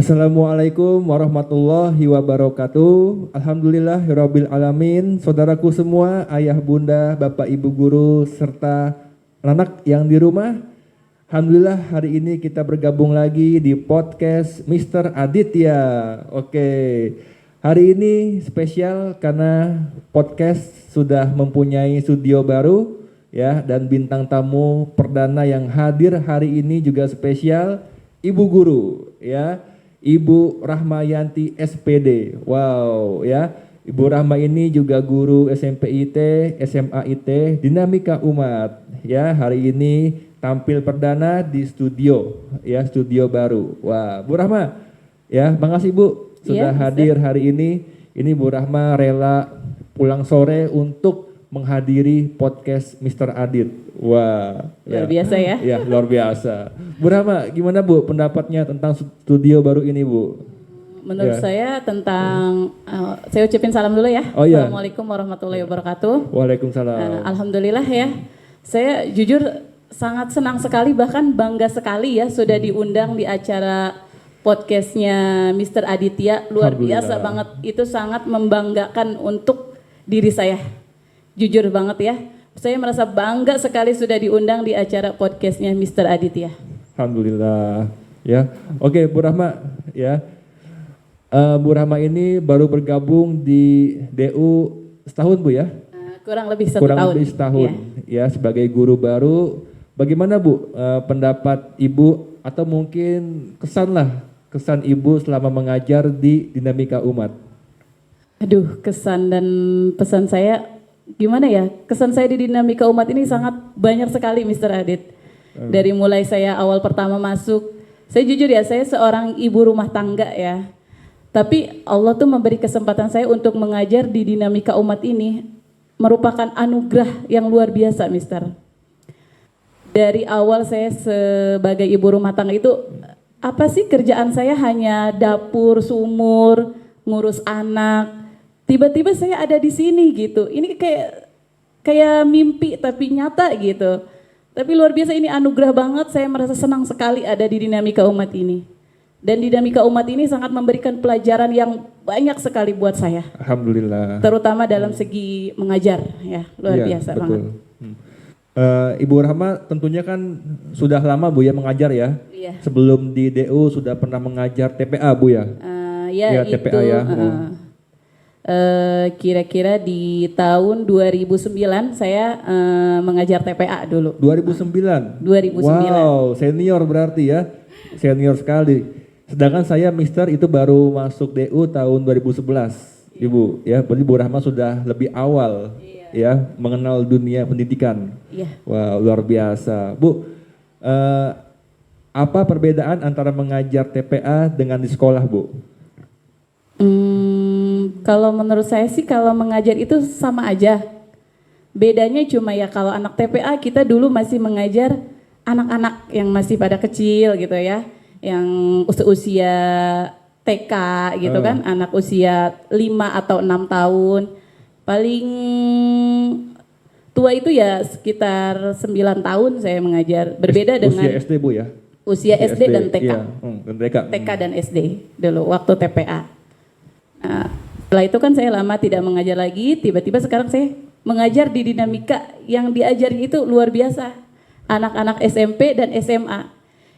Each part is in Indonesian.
Assalamualaikum warahmatullahi wabarakatuh. Alhamdulillahirabbil alamin. Saudaraku semua, ayah bunda, bapak ibu guru serta anak yang di rumah. Alhamdulillah hari ini kita bergabung lagi di podcast Mr. Aditya. Oke. Hari ini spesial karena podcast sudah mempunyai studio baru ya, dan bintang tamu perdana yang hadir hari ini juga spesial, Ibu Guru ya. Ibu Rahmayanti SPD. Wow ya. Ibu Rahma ini juga guru SMP IT, SMA IT, Dinamika Umat. Ya, hari ini tampil perdana di studio ya, studio baru. Wah, Bu Rahma. Ya, makasih Bu sudah hadir hari ini. Ini Bu Rahma rela pulang sore untuk menghadiri podcast Mr. Adit. Wah, luar biasa ya. Ya, luar biasa. Bu Rahma, gimana Bu pendapatnya tentang studio baru ini Bu? Menurut saya tentang, saya ucapin salam dulu ya. Oh, iya. Assalamualaikum warahmatullahi wabarakatuh. Waalaikumsalam. Alhamdulillah ya. Saya jujur sangat senang sekali, bahkan bangga sekali ya sudah diundang di acara podcastnya Mr. Aditya. Luar biasa banget. Itu sangat membanggakan untuk diri saya. Jujur banget ya. Saya merasa bangga sekali sudah diundang di acara podcastnya Mr. Aditya. Alhamdulillah ya. Oke Bu Rahma ya. Bu Rahma ini baru bergabung di DU setahun Bu ya? Kurang lebih setahun. Kurang lebih setahun ya sebagai guru baru. Bagaimana Bu pendapat Ibu atau mungkin kesan Ibu selama mengajar di Dinamika Umat? Aduh, kesan dan pesan saya gimana ya? Kesan saya di Dinamika Umat ini sangat banyak sekali Mr. Adit. Dari mulai saya awal pertama masuk, saya jujur ya, saya seorang ibu rumah tangga ya. Tapi Allah tuh memberi kesempatan saya untuk mengajar di Dinamika Umat ini, merupakan anugerah yang luar biasa Mister. Dari awal saya sebagai ibu rumah tangga itu, apa sih kerjaan saya hanya dapur, sumur, ngurus anak. Tiba-tiba saya ada di sini gitu. Ini kayak mimpi tapi nyata gitu. Tapi luar biasa, ini anugerah banget. Saya merasa senang sekali ada di Dinamika Umat ini. Dan Dinamika Umat ini sangat memberikan pelajaran yang banyak sekali buat saya. Alhamdulillah. Terutama dalam segi mengajar ya, luar biasa betul. banget. Ibu Rahma tentunya kan sudah lama Bu ya mengajar ya. Iya. Sebelum di DU sudah pernah mengajar TPA Bu ya? Ya itu TPA ya. Kira-kira di tahun 2009 saya mengajar TPA dulu. 2009? 2009. Wow, senior berarti ya. Senior sekali. Sedangkan saya Mister itu baru masuk DU tahun 2011, Ibu. Ya, berarti Bu Rahma sudah lebih awal ya mengenal dunia pendidikan. Iya. Wah, luar biasa. Bu, apa perbedaan antara mengajar TPA dengan di sekolah, Bu? Kalau menurut saya sih kalau mengajar itu sama aja. Bedanya cuma ya kalau anak TPA kita dulu masih mengajar anak-anak yang masih pada kecil gitu ya. Yang usia TK gitu kan, anak usia 5 atau 6 tahun. Paling tua itu ya sekitar 9 tahun saya mengajar. Berbeda dengan usia SD Bu ya? Usia SD dan TK. Iya, dan TK. TK dan SD dulu waktu TPA. Nah, setelah itu kan saya lama tidak mengajar lagi, tiba-tiba sekarang saya mengajar di Dinamika. Yang diajari itu luar biasa. Anak-anak SMP dan SMA.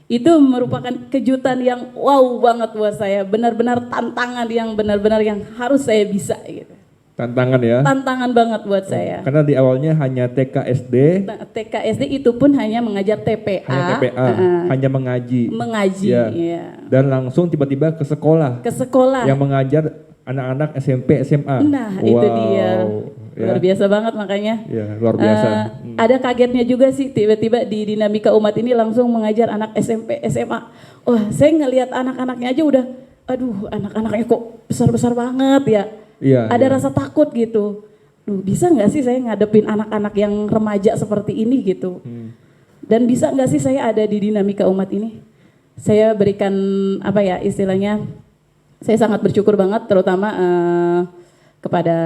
Itu merupakan kejutan yang wow banget buat saya. Benar-benar tantangan yang benar-benar yang harus saya bisa gitu. Tantangan ya? Tantangan banget buat saya. Karena di awalnya hanya TK SD. TK SD itu pun hanya mengajar TPA. Hanya TPA, hanya mengaji. Mengaji, ya. Dan langsung tiba-tiba ke sekolah. Ke sekolah. Yang mengajar anak-anak SMP, SMA. Nah, itu dia. Luar biasa banget makanya. Ya, luar biasa. Ada kagetnya juga sih tiba-tiba di Dinamika Umat ini langsung mengajar anak SMP, SMA. Wah, saya ngelihat anak-anaknya aja udah, aduh anak-anaknya kok besar-besar banget ya. Iya, ada rasa takut gitu. Duh, bisa nggak sih saya ngadepin anak-anak yang remaja seperti ini gitu. Dan bisa nggak sih saya ada di Dinamika Umat ini. Saya berikan apa ya istilahnya, saya sangat bersyukur banget terutama kepada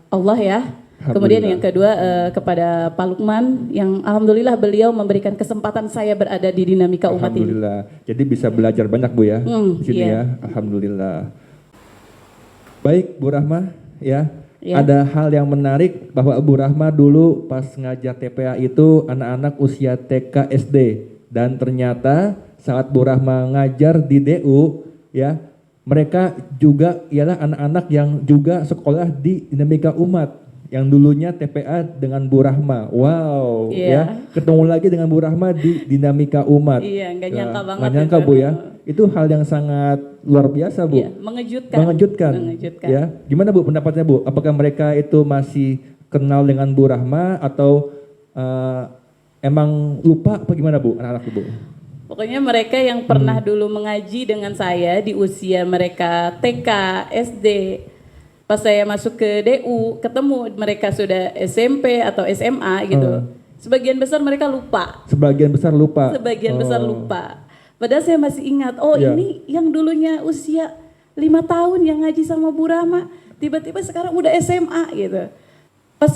Allah ya. Kemudian yang kedua kepada Pak Lukman yang alhamdulillah beliau memberikan kesempatan saya berada di Dinamika Umat ini. Alhamdulillah. Jadi bisa belajar banyak Bu ya di sini iya. ya. Alhamdulillah. Baik Bu Rahma ya. Ya. Ada hal yang menarik bahwa Bu Rahma dulu pas ngajar TPA itu anak-anak usia TK SD dan ternyata saat Bu Rahma ngajar di DU ya, mereka juga ialah anak-anak yang juga sekolah di Dinamika Umat yang dulunya TPA dengan Bu Rahma. Wow, ya. Ketemu lagi dengan Bu Rahma di Dinamika Umat. Iya, nggak nyangka banget. Nggak nyangka Bu ya. Itu hal yang sangat luar biasa Bu. Iya, mengejutkan. Mengejutkan. Ya. Gimana Bu pendapatnya Bu? Apakah mereka itu masih kenal dengan Bu Rahma atau emang lupa apa gimana Bu anak-anak Bu? Pokoknya mereka yang pernah dulu mengaji dengan saya di usia mereka TK, SD, pas saya masuk ke DU, ketemu mereka sudah SMP atau SMA gitu. Sebagian besar mereka lupa. Sebagian besar lupa. Sebagian besar lupa. Padahal saya masih ingat, ini yang dulunya usia 5 tahun yang ngaji sama Bu Rahma, tiba-tiba sekarang udah SMA gitu. Pas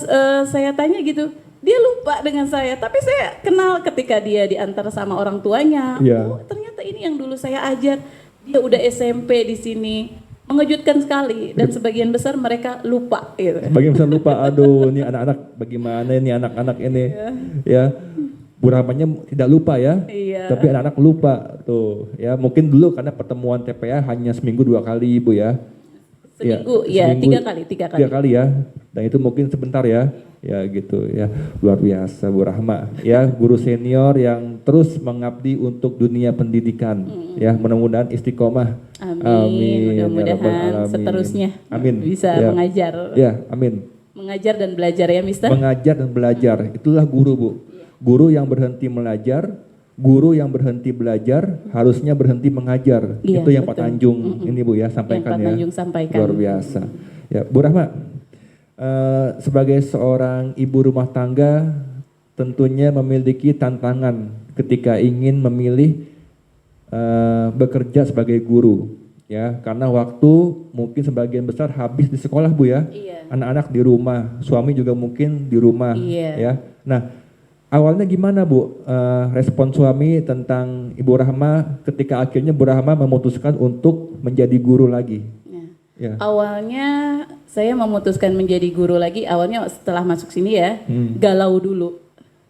saya tanya gitu, dia lupa dengan saya, tapi saya kenal ketika dia diantar sama orang tuanya. Oh, ternyata ini yang dulu saya ajar, dia udah SMP di sini. Mengejutkan sekali dan sebagian besar mereka lupa gitu. Sebagian besar lupa, aduh ini anak-anak bagaimana ini anak-anak ini ya. Bu Rahmanya tidak lupa ya, tapi anak-anak lupa tuh ya. Mungkin dulu karena pertemuan TPA hanya seminggu 2 kali Bu ya. Seminggu, seminggu 3 kali. 3 kali ya, dan itu mungkin sebentar ya gitu ya. Luar biasa Bu Rahma ya, guru senior yang terus mengabdi untuk dunia pendidikan ya, mudah-mudahan istiqomah. Amin. Mudah-mudahan seterusnya bisa mengajar. Ya, amin. Mengajar dan belajar ya Mister. Mengajar dan belajar, itulah guru Bu. Guru yang berhenti belajar, guru yang berhenti belajar harusnya berhenti mengajar. Itu yang Pak Tanjung ini Bu ya sampaikan Pak Tanjung sampaikan. Luar biasa. Ya, Bu Rahma, sebagai seorang ibu rumah tangga tentunya memiliki tantangan ketika ingin memilih bekerja sebagai guru ya, karena waktu mungkin sebagian besar habis di sekolah Bu ya. Anak-anak di rumah, suami juga mungkin di rumah ya. Nah, awalnya gimana Bu respon suami tentang Ibu Rahma ketika akhirnya Bu Rahma memutuskan untuk menjadi guru lagi? Awalnya saya memutuskan menjadi guru lagi, awalnya setelah masuk sini ya, galau dulu.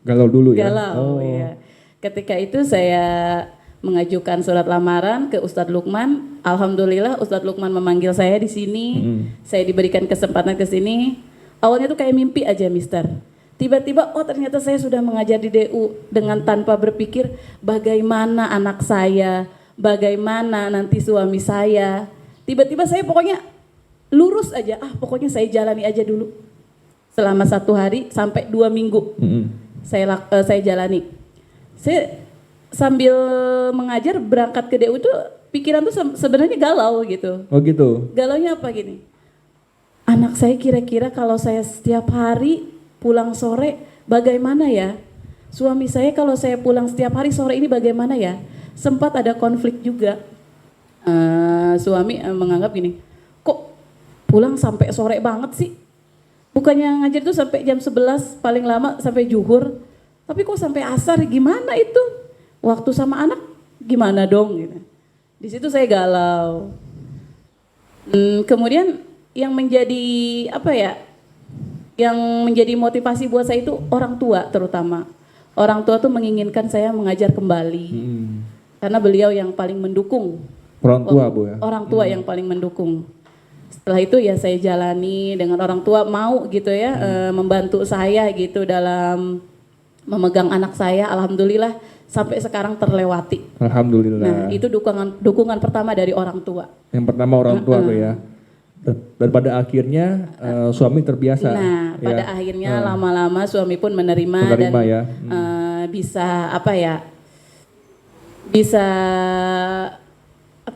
Galau dulu ya? Galau, ya. Ketika itu saya mengajukan surat lamaran ke Ustadz Lukman. Alhamdulillah Ustadz Lukman memanggil saya di sini. Saya diberikan kesempatan ke sini. Awalnya tuh kayak mimpi aja Mister. Tiba-tiba ternyata saya sudah mengajar di DU dengan tanpa berpikir bagaimana anak saya, bagaimana nanti suami saya. Tiba-tiba saya pokoknya lurus aja, pokoknya saya jalani aja dulu. Selama 1 hari sampai 2 minggu saya jalani. Saya sambil mengajar berangkat ke DU itu pikiran tuh sebenarnya galau gitu. Oh gitu. Galaunya apa gini? Anak saya kira-kira kalau saya setiap hari pulang sore bagaimana ya? Suami saya kalau saya pulang setiap hari sore ini bagaimana ya? Sempat ada konflik juga. Suami menganggap gini, kok pulang sampai sore banget sih? Bukannya ngajar itu sampai jam 11 paling lama sampai zuhur, tapi kok sampai asar, gimana itu? Waktu sama anak gimana dong? Gitu. Di situ saya galau. Kemudian yang menjadi yang menjadi motivasi buat saya itu orang tua terutama. Orang tua tuh menginginkan saya mengajar kembali. Karena beliau yang paling mendukung. Orang tua Bu ya? Orang tua yang paling mendukung. Setelah itu ya saya jalani dengan orang tua mau gitu ya, membantu saya gitu dalam memegang anak saya. Alhamdulillah sampai sekarang terlewati. Alhamdulillah. Nah itu dukungan pertama dari orang tua. Yang pertama orang tua tuh ya. Dan pada akhirnya suami terbiasa. Nah pada akhirnya lama-lama suami pun menerima dan ya. Bisa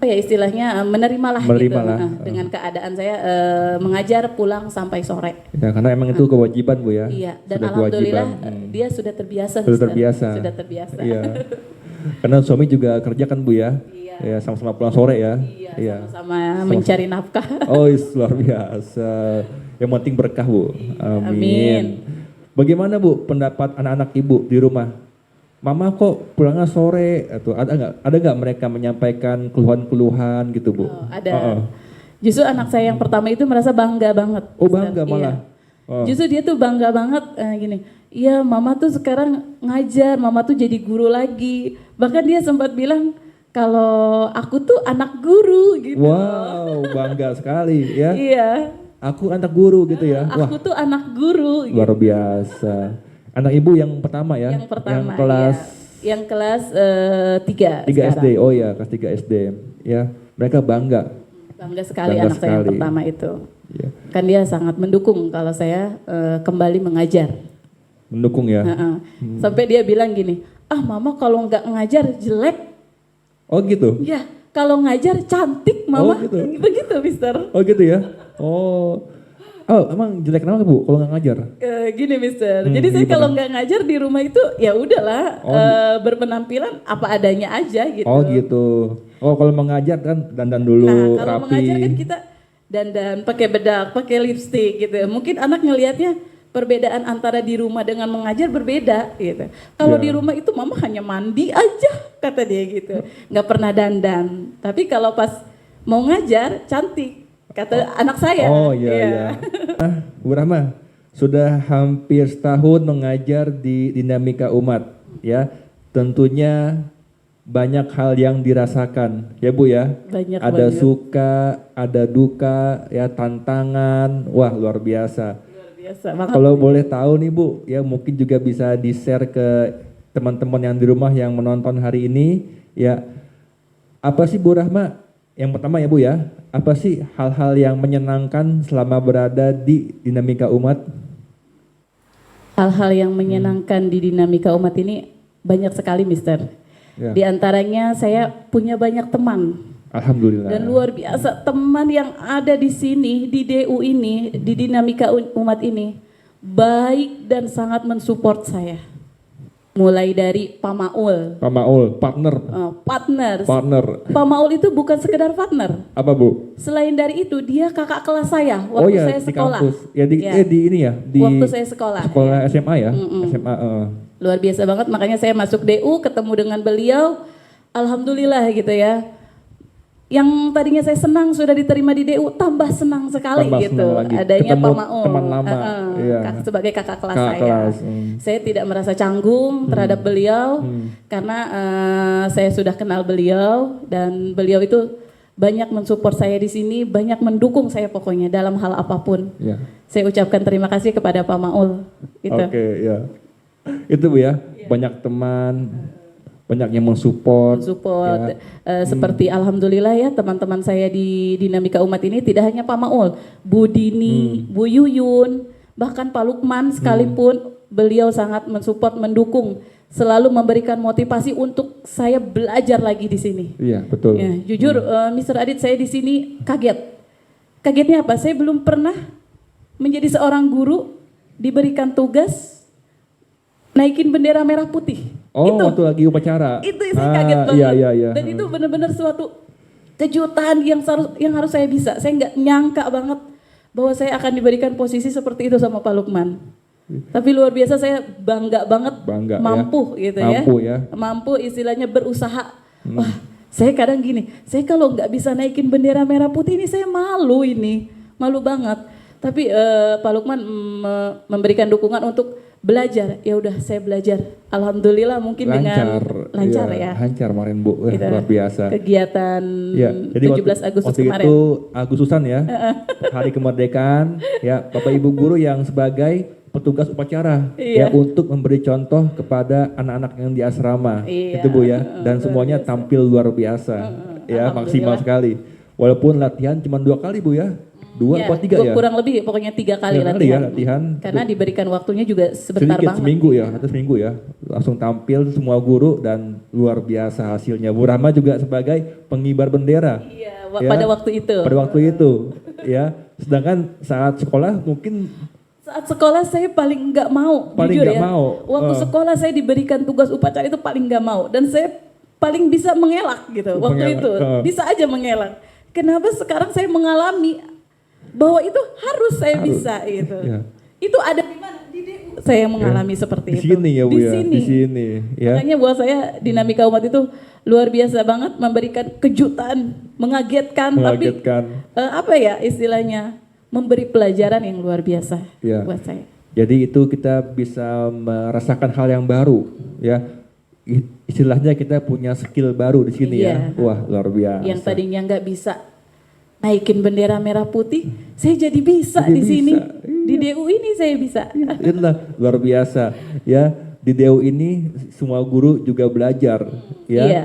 istilahnya menerimalah gitu dengan keadaan saya mengajar pulang sampai sore. Ya karena emang itu kewajiban Bu ya. Iya dan sudah alhamdulillah dia sudah terbiasa. Sudah terbiasa. Iya. Karena suami juga kerja kan Bu ya. Ya sama-sama pulang sore ya. Iya. Sama-sama mencari nafkah. Oh luar biasa. Yang penting berkah Bu. Amin. Amin. Bagaimana Bu pendapat anak-anak Ibu di rumah? Mama kok pulangnya sore? Atau ada nggak mereka menyampaikan keluhan-keluhan gitu Bu? Oh, ada. Justru anak saya yang pertama itu merasa bangga banget. Oh Mister. bangga malah. Iya. Justru dia tuh bangga banget gini. Iya, mama tuh sekarang ngajar, mama tuh jadi guru lagi. Bahkan dia sempat bilang kalau aku tuh anak guru gitu. Wow, bangga sekali ya. Iya. Aku anak guru gitu ya. Aku tuh anak guru. Luar biasa. Anak Ibu yang pertama ya? Yang pertama. Yang kelas iya. Yang kelas 3 SD. Oh ya, kelas 3 SD. Ya, mereka bangga. Bangga sekali Bangga anak saya yang sekali. pertama itu. Ya. Kan dia sangat mendukung kalau saya kembali mengajar. Mendukung ya. Sampai dia bilang gini, mama kalau nggak ngajar jelek. Oh gitu. Ya, kalau ngajar cantik mama. Oh, gitu. Begitu, Mister. Oh gitu ya. Oh. Oh, emang jelek kenapa Bu kalau nggak ngajar? Gini, Mister. Jadi saya gimana? kalau nggak ngajar di rumah itu ya udahlah berpenampilan apa adanya aja gitu. Oh gitu. Oh kalau mengajar kan dandan dulu Nah, kalau rapi. mengajar kan kita dandan, pakai bedak, pakai lipstik gitu. Mungkin anak ngelihatnya perbedaan antara di rumah dengan mengajar berbeda gitu. Kalau Ya. di rumah itu mama hanya mandi aja kata dia gitu, nggak pernah dandan. Tapi kalau pas mau ngajar cantik kata anak saya. Oh iya iya. Bu Rahma, sudah hampir setahun mengajar di Dinamika Umat ya. Tentunya banyak hal yang dirasakan ya Bu ya. Banyak Ada banget. suka, ada duka, ya tantangan. Wah luar biasa. Luar biasa banget. Kalau boleh tahu nih Bu, ya mungkin juga bisa di-share ke teman-teman yang di rumah yang menonton hari ini, ya apa sih Bu Rahma? Yang pertama ya Bu ya, apa sih hal-hal yang menyenangkan selama berada di Dinamika Umat? Hal-hal yang menyenangkan di dinamika umat ini banyak sekali, Mister. Ya. Di antaranya saya punya banyak teman. Alhamdulillah. Dan luar biasa teman yang ada di sini, di DU ini, di dinamika umat ini, baik dan sangat mensupport saya. Mulai dari Pak Maul, Pak Maul, partner. partner. Partner. Pak Maul itu bukan sekedar partner. Apa Bu? Selain dari itu, dia kakak kelas saya Oh waktu ya saya di sekolah. kampus. Ya di Ya. di ini ya, di Waktu saya sekolah. sekolah ya. SMA ya. SMA. Luar biasa banget, makanya saya masuk DU, ketemu dengan beliau, alhamdulillah gitu ya. Yang tadinya saya senang sudah diterima di DU, tambah senang sekali Tambah gitu. senang lagi. Adanya Ketemu Pak Maul. teman lama, iya. Sebagai kakak kelas Kakak saya. kelas, Saya tidak merasa canggung terhadap beliau, karena saya sudah kenal beliau, dan beliau itu banyak mensupport saya di sini, banyak mendukung saya pokoknya dalam hal apapun. Ya. Saya ucapkan terima kasih kepada Pak Maul. Gitu. Oke, ya. Itu Bu ya, banyak teman, banyak yang mensupport. Support ya. seperti alhamdulillah ya teman-teman saya di dinamika umat ini tidak hanya Pak Maul, Bu Dini, Bu Yuyun, bahkan Pak Lukman sekalipun beliau sangat mensupport, mendukung, selalu memberikan motivasi untuk saya belajar lagi di sini. Iya, betul. Ya, jujur Mr. Adit, saya di sini kaget. Kagetnya apa? Saya belum pernah menjadi seorang guru diberikan tugas naikin bendera merah putih. Oh, Itu. waktu lagi upacara. Itu saya kaget banget. Iya, iya, iya. Dan itu benar-benar suatu kejutan yang harus saya bisa. Saya nggak nyangka banget bahwa saya akan diberikan posisi seperti itu sama Pak Lukman. Tapi luar biasa, saya bangga banget, Bangga, ya. mampu gitu Mampu, ya. Mampu istilahnya berusaha. Wah, saya kadang gini, saya kalau nggak bisa naikin bendera merah putih ini saya malu ini, malu banget. Tapi Pak Lukman memberikan dukungan untuk belajar. Ya udah, saya belajar. Alhamdulillah mungkin dengan lancar ya. Lancar kemarin Bu, Gitu. luar biasa. Kegiatan Ya, jadi 17 Agustus waktu kemarin. itu Agustusan ya, hari kemerdekaan, ya Bapak Ibu guru yang sebagai petugas upacara, Iya. ya untuk memberi contoh kepada anak-anak yang di asrama, Iya. itu Bu ya, dan semuanya tampil luar biasa, ya maksimal sekali. Walaupun latihan cuma 2 kali Bu ya, 2 Ya, atau 3 ya? kurang lebih, pokoknya 3 kali 3 kali ya latihan. latihan. Karena diberikan waktunya juga sebentar Sedikit banget. seminggu ya, atau seminggu ya, langsung tampil semua guru dan luar biasa hasilnya. Bu Rahma juga sebagai pengibar bendera. Iya, Ya, pada waktu itu. Pada waktu itu, ya. Sedangkan saat sekolah mungkin Saat sekolah saya paling nggak mau, Paling jujur nggak ya. mau. Waktu sekolah saya diberikan tugas upacara itu paling nggak mau, dan saya paling bisa mengelak gitu. Waktu Mengelak, itu bisa aja mengelak. Kenapa sekarang saya mengalami bahwa itu harus saya Harus. bisa gitu. Ya. Itu ada di mana? Di DU. Saya mengalami seperti Di itu. sini ya Bu Di ya, sini. di sini ya. Makanya buat saya dinamika umat itu luar biasa banget, memberikan kejutan, mengagetkan, Mengagetkan. tapi apa ya istilahnya, memberi pelajaran yang luar biasa Ya. buat saya. Jadi itu kita bisa merasakan hal yang baru ya. Istilahnya kita punya skill baru di sini Iya. ya. Wah, luar biasa. Yang tadinya nggak bisa naikin bendera merah putih, saya jadi bisa Jadi di sini. bisa. Di DU ini saya bisa. Inilah luar biasa ya. Di DEU ini semua guru juga belajar ya. Iya.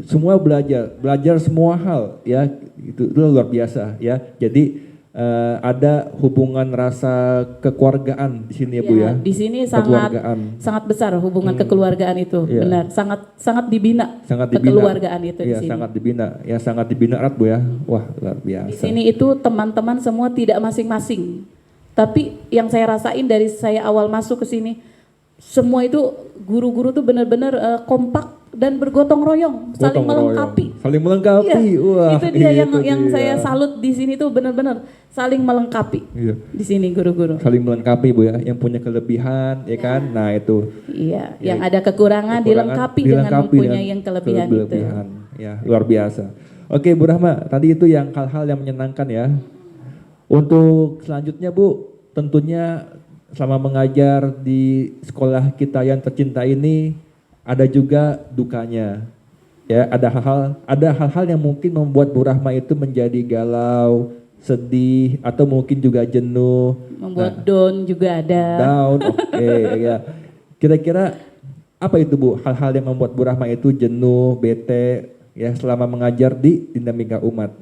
Semua belajar semua hal ya. Itu luar biasa ya. Jadi ada hubungan rasa kekeluargaan di sini ya Bu ya. Di sini sangat Kekeluargaan. sangat besar hubungan kekeluargaan itu, Iya. benar. Sangat dibina. Sangat dibina. Kekeluargaan itu di Iya, sini. sangat dibina. Ya, sangat dibina erat Bu ya. Wah, luar biasa. Di sini itu teman-teman semua tidak masing-masing. Tapi yang saya rasain dari saya awal masuk ke sini, semua itu guru-guru tuh benar-benar kompak dan bergotong royong, saling Gotong royong. melengkapi. Saling melengkapi. Iya, Wah, itu dia yang dia. saya salut di sini tuh benar-benar saling melengkapi. Iya. Di sini guru-guru. Saling melengkapi Bu ya, yang punya kelebihan ya kan. Nah, itu Iya, Ya, yang ada kekurangan dilengkapi dengan mempunyai yang kelebihan itu. Ya, luar biasa. Oke, Bu Rahma, tadi itu yang hal-hal yang menyenangkan ya. Untuk selanjutnya Bu, tentunya selama mengajar di sekolah kita yang tercinta ini ada juga dukanya. Ya, ada hal-hal yang mungkin membuat Bu Rahma itu menjadi galau, sedih atau mungkin juga jenuh. Membuat down juga ada. Down, oke ya. Kira-kira apa itu Bu? Hal-hal yang membuat Bu Rahma itu jenuh, bete ya selama mengajar di Dinamika Umat.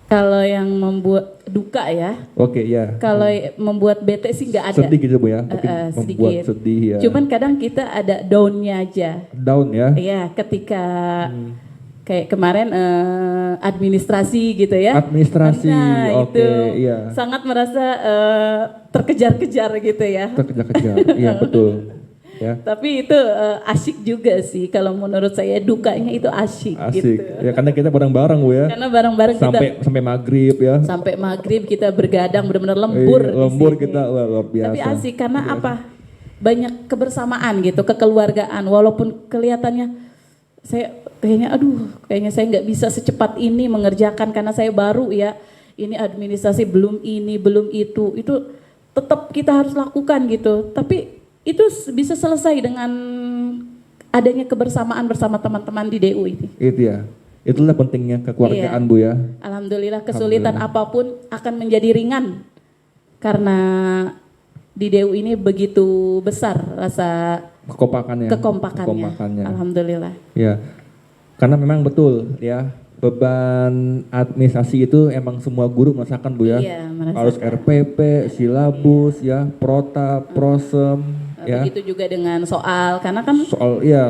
Kalau yang membuat duka ya, Oke ya. kalau membuat bete sih nggak ada. Sedih gitu Bu ya. Mungkin membuat sedikit. sedih ya. Cuman kadang kita ada down-nya aja. Down ya. Iya, ketika kayak kemarin administrasi gitu ya. Administrasi. Nah, Oke, itu iya. sangat merasa terkejar-kejar gitu ya. Terkejar-kejar. Iya, betul. Ya. Tapi itu asyik juga sih. Kalau menurut saya dukanya itu asyik, Asik. gitu. Ya karena kita bareng-bareng Bu ya. Karena bareng-bareng kita Sampai maghrib ya. sampai maghrib kita bergadang benar-benar lembur. Iya, di lembur sini. kita wah, luar biasa. Tapi asik karena apa? Banyak kebersamaan gitu, kekeluargaan. Walaupun kelihatannya saya kayaknya saya nggak bisa secepat ini mengerjakan karena saya baru ya. Ini administrasi belum ini, belum itu tetap kita harus lakukan gitu. Tapi itu bisa selesai dengan adanya kebersamaan bersama teman-teman di DU ini. Itu ya. Itulah pentingnya kekeluargaan Iya. Bu ya. Alhamdulillah kesulitan apapun akan menjadi ringan karena di DU ini begitu besar rasa kekompakannya. Alhamdulillah. Ya, karena memang betul ya beban administrasi itu emang semua guru merasakan Bu ya. Iya, merasakan. Harus RPP, silabus ya, prota, prosem ya. Begitu juga dengan soal karena kan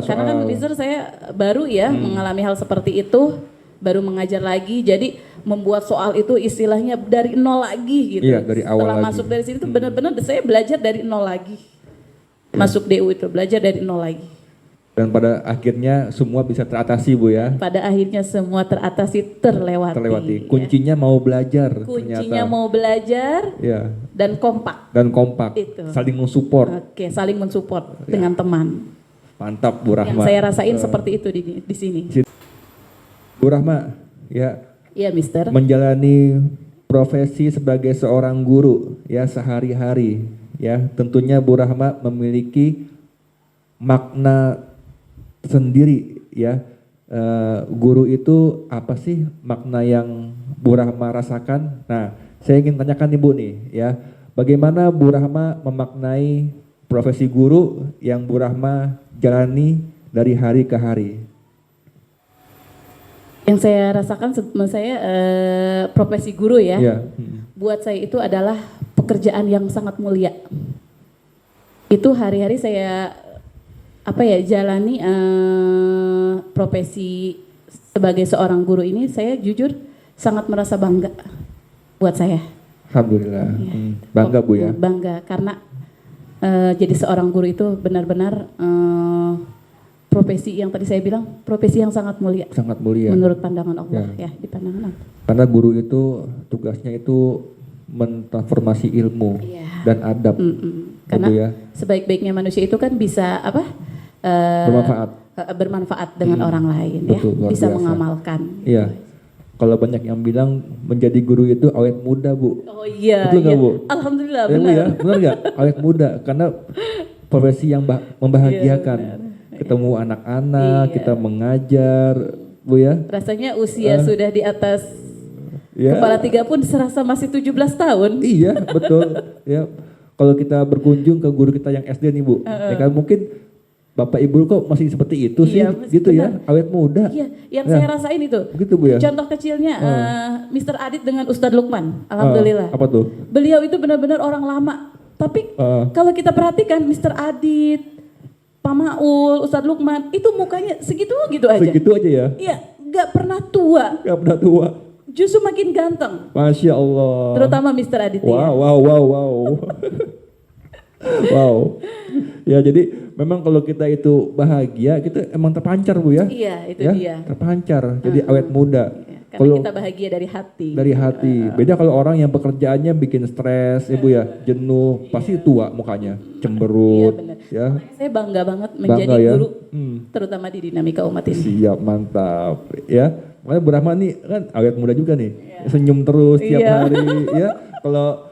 karena kan Mister saya baru ya mengalami hal seperti itu, baru mengajar lagi, jadi membuat soal itu istilahnya dari nol lagi gitu. Iya, dari awal Setelah lagi. masuk dari situ tuh benar-benar saya belajar dari nol lagi. Masuk DU itu belajar dari nol lagi. Dan pada akhirnya semua bisa teratasi Bu ya. Pada akhirnya semua teratasi, terlewati. Kuncinya mau belajar. Kuncinya ternyata. mau belajar Ya, dan kompak. dan kompak, Itu. saling mensupport. Oke, saling mensupport dengan teman. Mantap Bu Yang Rahma. saya rasain seperti itu di sini. Bu Rahma, ya Iya, Mister. menjalani profesi sebagai seorang guru ya sehari-hari ya tentunya Bu Rahma memiliki makna sendiri ya. Guru itu apa sih makna yang Bu Rahma rasakan? Nah, saya ingin tanyakan nih Bu nih ya, bagaimana Bu Rahma memaknai profesi guru yang Bu Rahma jalani dari hari ke hari? Yang saya rasakan saya profesi guru ya. Ya. Buat saya itu adalah pekerjaan yang sangat mulia. Itu hari-hari saya jalani profesi sebagai seorang guru ini, saya jujur sangat merasa bangga buat saya. Alhamdulillah. Ya. Bangga Bu ya. Bangga karena jadi seorang guru itu benar-benar profesi yang tadi saya bilang, profesi yang sangat mulia. Sangat mulia. Menurut pandangan Allah ya, di pandangan Allah. Karena guru itu tugasnya itu mentransformasi ilmu Iya. dan adab. Karena Bu ya, sebaik-baiknya manusia itu kan bisa apa? bermanfaat. Bermanfaat dengan orang lain ya, Betul, luar bisa biasa. mengamalkan. Iya. Kalau banyak yang bilang menjadi guru itu awet muda, Bu. Oh iya, Betul nggak, iya. Bu? Alhamdulillah Ya, Bu benar. ya, benar nggak? Awet muda karena profesi yang membahagiakan. Iya, benar. Ketemu anak-anak, Iya. kita mengajar, Bu ya. Rasanya usia sudah di atas Ya. kepala 3 pun serasa masih 17 tahun. Iya, betul. Ya. Kalau kita berkunjung ke guru kita yang SD nih, Bu, ya kan mungkin Bapak Ibu kok masih seperti itu sih, Iya, gitu benar. ya, awet muda. Iya, yang Ya. saya rasain itu. Begitu, Bu ya. Contoh kecilnya Mr. Adit dengan Ustadz Lukman. Alhamdulillah. Apa tuh? Beliau itu benar-benar orang lama. Tapi kalau kita perhatikan Mr. Adit, Pak Maul, Ustadz Lukman, itu mukanya segitu gitu aja. Segitu aja ya, Iya, nggak pernah tua, nggak pernah tua. justru makin ganteng. Masya Allah. Terutama Mr. Adit ya. Wow. Wow. Ya jadi memang kalau kita itu bahagia, kita emang terpancar, Bu ya. Iya, itu Ya, dia. terpancar. Jadi awet muda. Iya, karena Kalau kita bahagia dari hati. dari hati. Beda kalau orang yang pekerjaannya bikin stres, Ibu ya, jenuh, pasti tua mukanya, cemberut, Iya, benar. ya. Saya bangga banget menjadi Bangga ya. guru, terutama di dinamika umat ini. Siap, mantap. Ya, makanya Bu Rahma nih kan awet muda juga nih, senyum terus tiap Iya. hari. Ya, kalau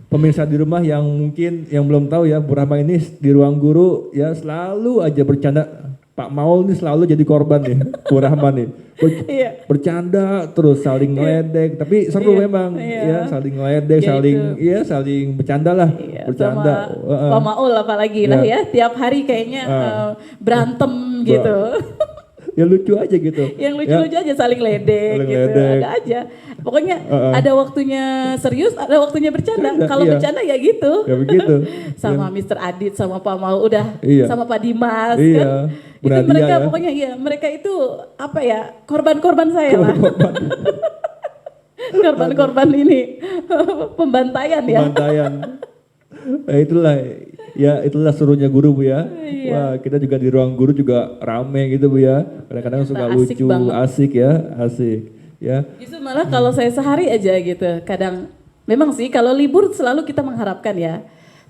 pemirsa di rumah yang mungkin yang belum tahu ya, Bu Rahma ini di ruang guru ya selalu aja bercanda. Pak Maul nih selalu jadi korban nih, Bu Rahma nih. Iya. Bercanda terus saling ngeledek, tapi seru memang ya, saling ngeledek, Ya, saling bercanda lah, Iya, bercanda. sama Pak Maul apalagi lah ya, tiap hari kayaknya berantem gitu. Ya lucu aja gitu. Yang lucu-lucu aja saling ledek Saling gitu, ledek. ada aja. Pokoknya ada waktunya serius, ada waktunya bercanda. Kalau iya. bercanda ya gitu. Ya begitu. Sama Mr. Adit, sama Pak Maul udah, Iya. sama Pak Dimas Iya. kan. Bu Itu Nadia mereka ya. pokoknya iya, mereka itu apa ya, korban-korban saya lah. Korban-korban ini pembantaian ya. Pembantaian. Nah, itulah serunya guru, Bu ya. Iya. Wah, kita juga di ruang guru juga rame gitu, Bu ya. Kadang-kadang suka Asik lucu, banget. asik ya, asik. Ya. Justru malah kalau saya sehari aja gitu, kadang memang sih kalau libur selalu kita mengharapkan ya.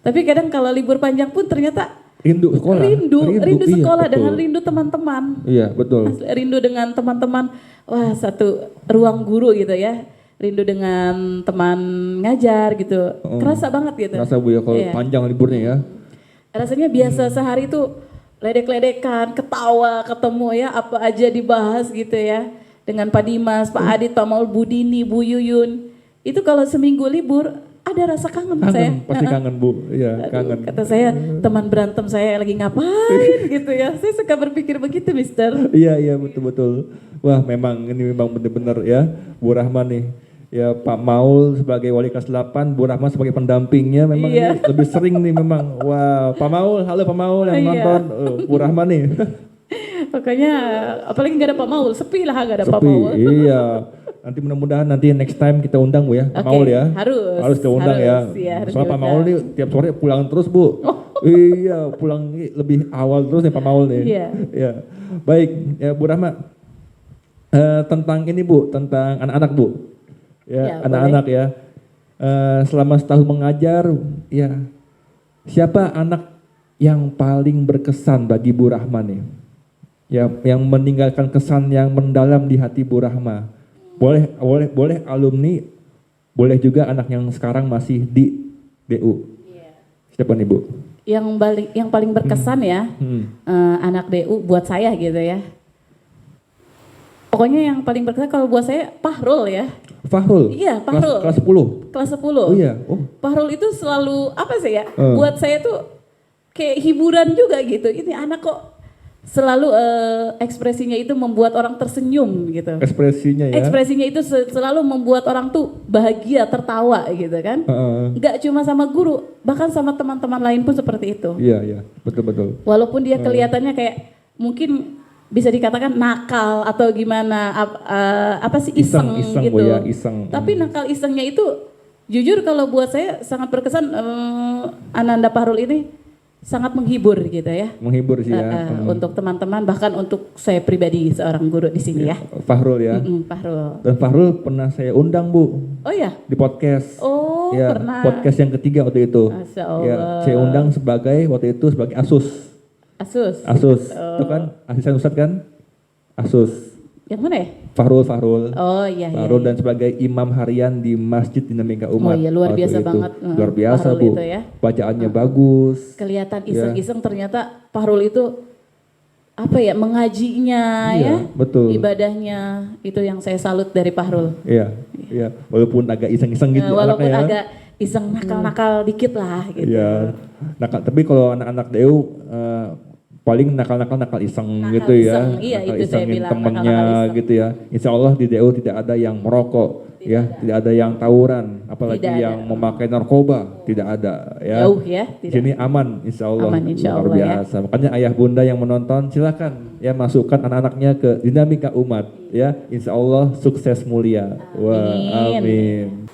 Tapi kadang kalau libur panjang pun ternyata Rindu sekolah. rindu iya, sekolah betul. dengan rindu teman-teman. Iya, betul. Asli, rindu dengan teman-teman. Wah, satu ruang guru gitu ya. Rindu dengan teman ngajar gitu. Kerasa banget gitu. Rasa, Bu ya, kalau Iya. panjang liburnya ya. Rasanya biasa sehari itu ledek-ledekan, ketawa, ketemu ya, apa aja dibahas gitu ya. Dengan Pak Dimas, Pak Adit, Pak Maul, Bu Dini, Bu Yuyun. Itu kalau seminggu libur ada rasa kangen saya. Pasti kangen, Bu. Iya, Aduh, kangen. kata saya, teman berantem saya lagi ngapain gitu ya. Saya suka berpikir begitu, Mister. Iya, betul. Wah, ini memang benar-benar ya, Bu Rahma nih. Ya, Pak Maul sebagai wali kelas 8, Bu Rahma sebagai pendampingnya memang Iya. ini lebih sering nih memang. Wah, Pak Maul, halo Pak Maul yang Iya. nonton, Bu Rahma nih. Makanya apalagi nggak ada Pak Maul, sepi lah nggak ada Pak Sepi, Maul. iya. Nanti mudah-mudahan nanti next time kita undang, Bu ya, Pak Oke, Maul ya. harus, kita undang harus, ya. iya, harus Soalnya Pak diundang. Maul nih tiap sore pulang terus, Bu. Iya, pulang lebih awal terus nih Pak Maul nih. Iya. Iya. Baik, ya Bu Rahma. Tentang ini, Bu, tentang anak-anak, Bu. Ya, Ya, anak-anak ya. Selama setahun mengajar, ya. Siapa anak yang paling berkesan bagi Bu Rahma nih? Ya, yang meninggalkan kesan yang mendalam di hati Bu Rahma. Boleh alumni, boleh juga anak yang sekarang masih di DU. Siapa nih, Bu? Yang paling berkesan ya, anak DU buat saya gitu ya. Pokoknya yang paling berkesan kalau buat saya Pahrul ya. Fahrul. Iya, Fahrul. Kelas 10. Kelas 10. Oh iya. Oh. Pahrul itu selalu apa sih ya? Buat saya tuh kayak hiburan juga gitu. Ini anak kok selalu ekspresinya itu membuat orang tersenyum gitu. Ekspresinya ya. Ekspresinya itu selalu membuat orang tuh bahagia, tertawa gitu kan. Nggak cuma sama guru, bahkan sama teman-teman lain pun seperti itu. Iya, betul. Walaupun dia kelihatannya kayak mungkin bisa dikatakan nakal atau gimana, apa sih iseng Iseng, gitu. Bu ya, iseng. Tapi nakal isengnya itu jujur kalau buat saya sangat berkesan. Ananda Pahrul ini sangat menghibur gitu ya. Menghibur sih ya. Untuk teman-teman, bahkan untuk saya pribadi seorang guru di sini ya. Fahrul ya. Fahrul. Dan Fahrul pernah saya undang Bu Oh ya? di podcast. Oh Ya, pernah. podcast yang ketiga waktu itu. Masya Ya, Allah. saya undang waktu itu sebagai Asus. Asus. Itu kan asisten Ustadz kan? Asus. Yang mana ya? Fahrul. Oh iya. Fahrul dan sebagai imam harian di Masjid Dinamika Umat. Oh iya, luar waktu biasa itu. banget. Luar biasa Fahrul Bu. itu ya. Bacaannya bagus. Kelihatan iseng-iseng, ternyata Fahrul itu apa ya, mengajinya Iya, ya. betul. Ibadahnya itu yang saya salut dari Fahrul. Iya. Walaupun agak iseng-iseng gitu Walaupun anaknya ya. agak iseng nakal-nakal dikit lah gitu. Iya. Tapi kalau anak-anak DU paling nakal iseng Nakal gitu ya. iseng, iya, nakal itu saya isengin bilang, temennya nakal-nakal iseng. gitu ya. Insya Allah di DU tidak ada yang merokok, tidak ada yang tawuran, apalagi Tidak yang memakai narkoba, tidak ada ya. Jauh ya. Di sini aman, insya Allah. Aman, insya Luar Allah, ya. biasa. Makanya ayah bunda yang menonton silakan ya masukkan anak-anaknya ke Dinamika Umat ya. Insya Allah sukses mulia. Wah, amin.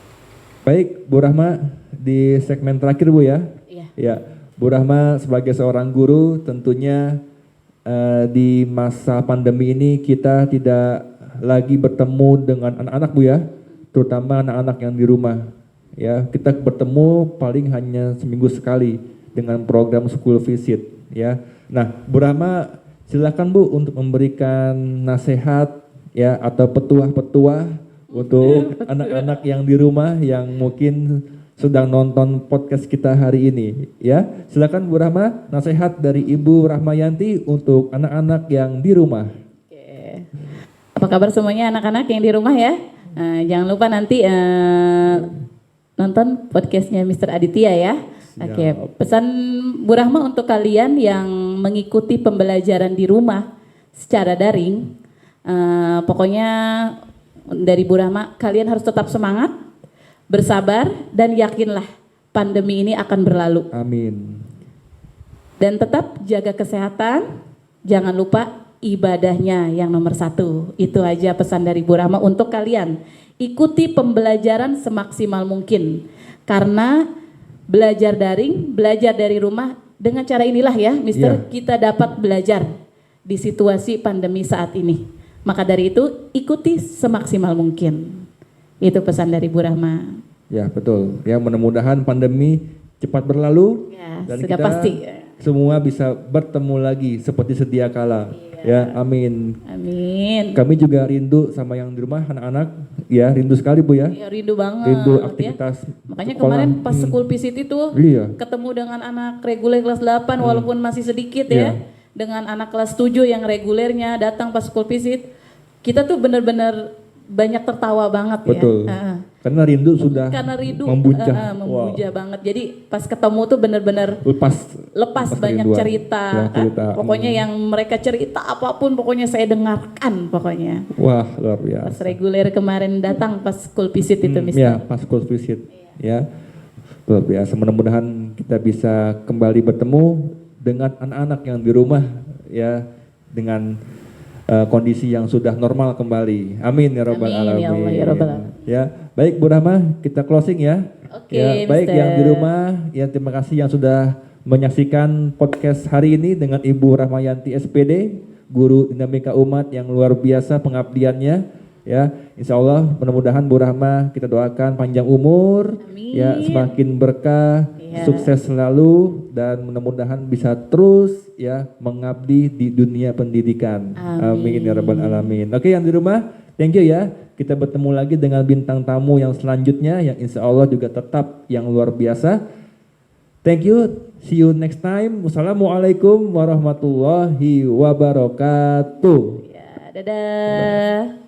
Baik, Bu Rahma, di segmen terakhir Bu ya. Iya. Ya, Bu Rahma sebagai seorang guru tentunya di masa pandemi ini kita tidak lagi bertemu dengan anak-anak Bu ya, terutama anak-anak yang di rumah. Ya, kita bertemu paling hanya seminggu sekali dengan program school visit ya. Nah, Bu Rahma silakan Bu untuk memberikan nasihat ya atau petuah-petuah untuk anak-anak yang di rumah yang mungkin sedang nonton podcast kita hari ini ya. Silakan Bu Rahma, nasihat dari Ibu Rahmayanti untuk anak-anak yang di rumah. Oke. Apa kabar semuanya anak-anak yang di rumah ya? Jangan lupa nanti nonton podcastnya Mr. Aditya ya. Oke, pesan Bu Rahma untuk kalian yang mengikuti pembelajaran di rumah secara daring, pokoknya dari Bu Rahma, kalian harus tetap semangat, bersabar, dan yakinlah pandemi ini akan berlalu. Amin. Dan tetap jaga kesehatan, jangan lupa ibadahnya yang nomor 1. Itu aja pesan dari Bu Rahma untuk kalian. Ikuti pembelajaran semaksimal mungkin. Karena belajar daring, belajar dari rumah, dengan cara inilah ya, Mister, kita dapat belajar di situasi pandemi saat ini. Maka dari itu, ikuti semaksimal mungkin. Itu pesan dari Bu Rahma. Ya, betul. Ya, mudah-mudahan pandemi cepat berlalu Ya, dan sudah kita pasti. semua bisa bertemu lagi seperti sedia kala. Ya, amin. Amin. Kami juga rindu sama yang di rumah, anak-anak. Ya, rindu sekali Bu ya. Ya, rindu banget. Rindu ya. aktivitas Makanya sekolah. kemarin pas school visit itu Iya. ketemu dengan anak reguler kelas 8 walaupun masih sedikit ya. Dengan anak kelas 7 yang regulernya datang pas school visit. Kita tuh benar-benar banyak tertawa banget Betul. ya. Karena rindu sudah Karena rindu membuncah. membuncah banget. Jadi pas ketemu tuh benar-benar lepas banyak kerinduan. cerita, Ya, kan? cerita. Pokoknya yang mereka cerita apapun pokoknya saya dengarkan pokoknya. Wah, luar Pas biasa. reguler kemarin datang pas school visit itu Mister. Ya, pas school visit. Ya. Luar biasa. Mudah-mudahan kita bisa kembali bertemu dengan anak-anak yang di rumah ya dengan kondisi yang sudah normal kembali. Amin ya rabbal Amin, alamin. ya Allah, ya rabbal alamin. Ya, baik Bu Rahma, kita closing ya. Oke, Ya, baik Mister. yang di rumah, ya terima kasih yang sudah menyaksikan podcast hari ini dengan Ibu Rahmayanti SPD, guru Dinamika Umat yang luar biasa pengabdiannya. Ya, insya Allah mudah-mudahan Bu Rahma kita doakan panjang umur, Amin. ya semakin berkah, Ya. sukses selalu dan mudah-mudahan bisa terus ya mengabdi di dunia pendidikan. Amin ya rabbal alamin. Oke yang di rumah, thank you ya. Kita bertemu lagi dengan bintang tamu yang selanjutnya yang insya Allah juga tetap yang luar biasa. Thank you. See you next time. Wassalamualaikum warahmatullahi wabarakatuh. Ya, dadah.